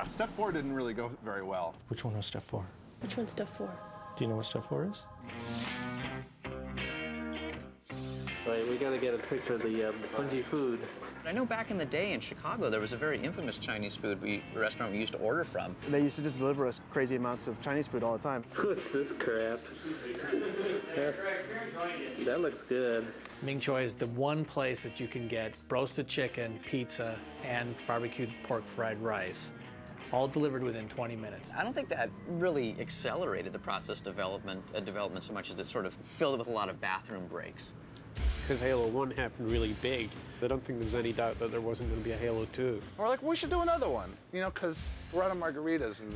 Step 4 didn't really go very well. Which one was step 4? Which one's step 4? Do you know what step 4 is? Right, we gotta get a picture of the Bungee food. I know back in the day in Chicago, there was a very infamous Chinese food restaurant we used to order from. They used to just deliver us crazy amounts of Chinese food all the time. What's this crap? That looks good. Ming Choi is the one place that you can get roasted chicken, pizza, and barbecued pork fried rice, all delivered within 20 minutes. I don't think that really accelerated the process development so much as it sort of filled it with a lot of bathroom breaks. Because Halo 1 happened really big, I don't think there's any doubt that there wasn't going to be a Halo 2. We're like, we should do another one, you know, because we're out of margaritas and,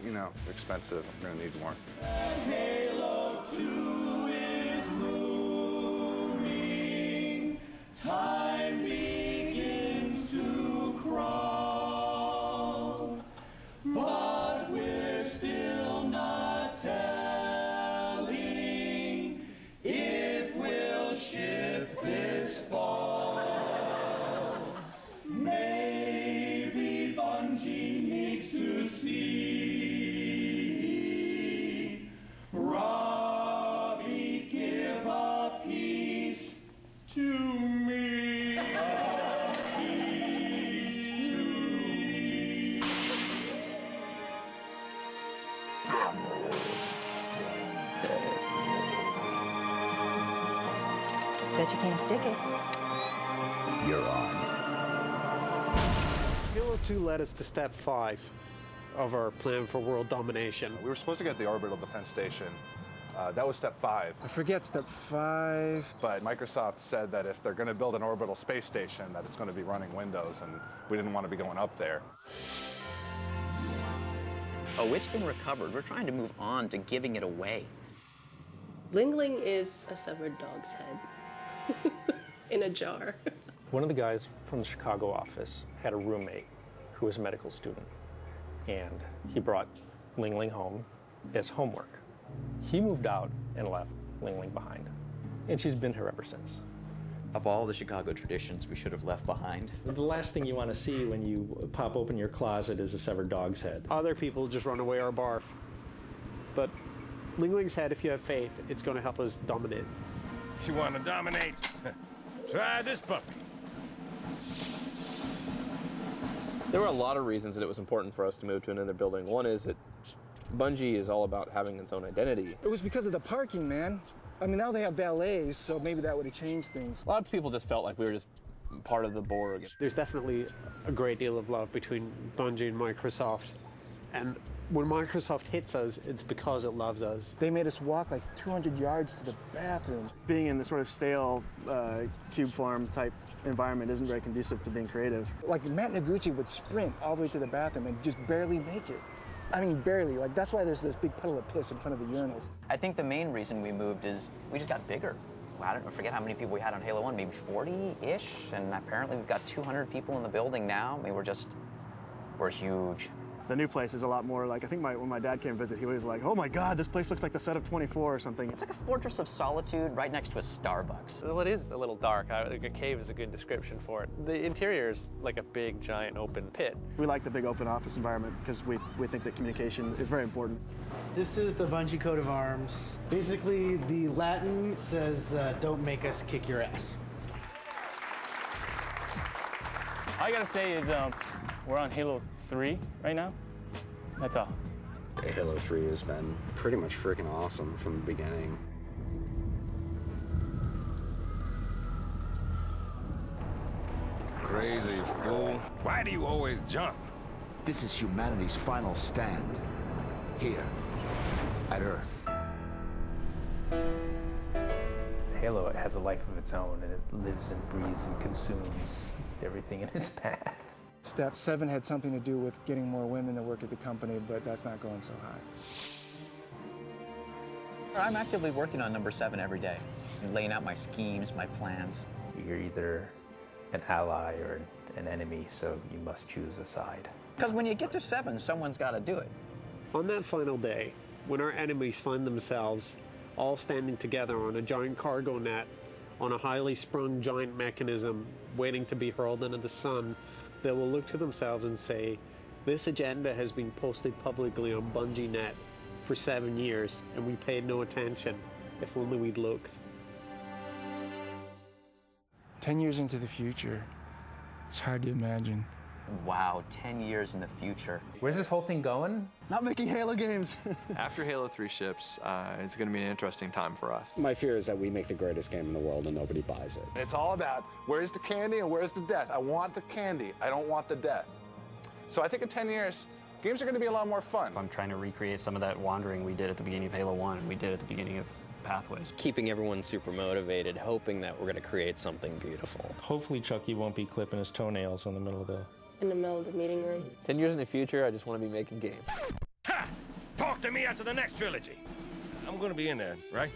you know, they're expensive. We're going to need more. Halo 2 is moving. Time begins to crawl. But we're still not telling if we'll ship this fall. Maybe Bungie needs to see Robbie give a piece to me. A piece to me. Bet you can't stick it. You're on. Halo 2 led us to step 5 of our plan for world domination. We were supposed to get the orbital defense station. That was step 5. I forget step 5. But Microsoft said that if they're going to build an orbital space station, that it's going to be running Windows, and we didn't want to be going up there. Oh, it's been recovered. We're trying to move on to giving it away. Ling Ling is a severed dog's head in a jar. One of the guys from the Chicago office had a roommate who was a medical student, and he brought Ling Ling home as homework. He moved out and left Ling Ling behind, and she's been here ever since. Of all the Chicago traditions we should have left behind. The last thing you want to see when you pop open your closet is a severed dog's head. Other people just run away or barf. But Ling Ling's head, if you have faith, it's going to help us dominate. If you want to dominate, try this puppy. There were a lot of reasons that it was important for us to move to another building. One is that Bungie is all about having its own identity. It was because of the parking, man. I mean, now they have valets, so maybe that would have changed things. A lot of people just felt like we were just part of the Borg. There's definitely a great deal of love between Bungie and Microsoft. And when Microsoft hits us, it's because it loves us. They made us walk like 200 yards to the bathroom. Being in this sort of stale cube farm type environment isn't very conducive to being creative. Like Matt Noguchi would sprint all the way to the bathroom and just barely make it. I mean, barely. Like, that's why there's this big puddle of piss in front of the urinals. I think the main reason we moved is we just got bigger. I forget how many people we had on Halo 1, maybe 40-ish, and apparently we've got 200 people in the building now. I mean, we're huge. The new place is a lot more like, I think when my dad came visit, he was like, oh my God, this place looks like the set of 24 or something. It's like a fortress of solitude right next to a Starbucks. Well, it is a little dark. A cave is a good description for it. The interior is like a big, giant, open pit. We like the big open office environment because we think that communication is very important. This is the Bungie coat of arms. Basically, the Latin says, don't make us kick your ass. All I gotta say is we're on Halo 3 right now. That's all. Halo 3 has been pretty much freaking awesome from the beginning. Crazy fool. Why do you always jump? This is humanity's final stand. Here, at Earth. Halo has a life of its own, and it lives and breathes and consumes everything in its path. Step 7 had something to do with getting more women to work at the company, but that's not going so high. I'm actively working on number 7 every day, laying out my schemes, my plans. You're either an ally or an enemy, so you must choose a side. Because when you get to 7, someone's got to do it. On that final day, when our enemies find themselves all standing together on a giant cargo net, on a highly sprung giant mechanism waiting to be hurled into the sun, they will look to themselves and say, This agenda has been posted publicly on BungieNet for 7 years, and we paid no attention. If only we'd looked. 10 years into the future, it's hard to imagine. Wow, 10 years in the future. Where's this whole thing going? Not making Halo games. After Halo 3 ships, it's going to be an interesting time for us. My fear is that we make the greatest game in the world and nobody buys it. It's all about where's the candy and where's the death. I want the candy. I don't want the death. So I think in 10 years, games are going to be a lot more fun. I'm trying to recreate some of that wandering we did at the beginning of Halo 1 and we did at the beginning of Pathways. Keeping everyone super motivated, hoping that we're going to create something beautiful. Hopefully Chucky won't be clipping his toenails in the middle of the meeting room. 10 years in the future, I just want to be making games. Ha! Talk to me after the next trilogy. I'm gonna be in there, right?